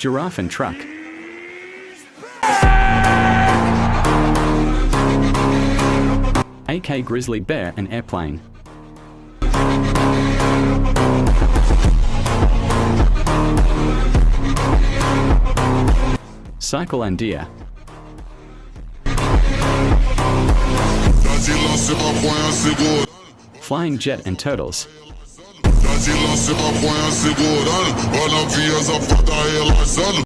Giraffe and truck. AK grizzly bear and airplane. Cycle and deer. Flying jet and turtles.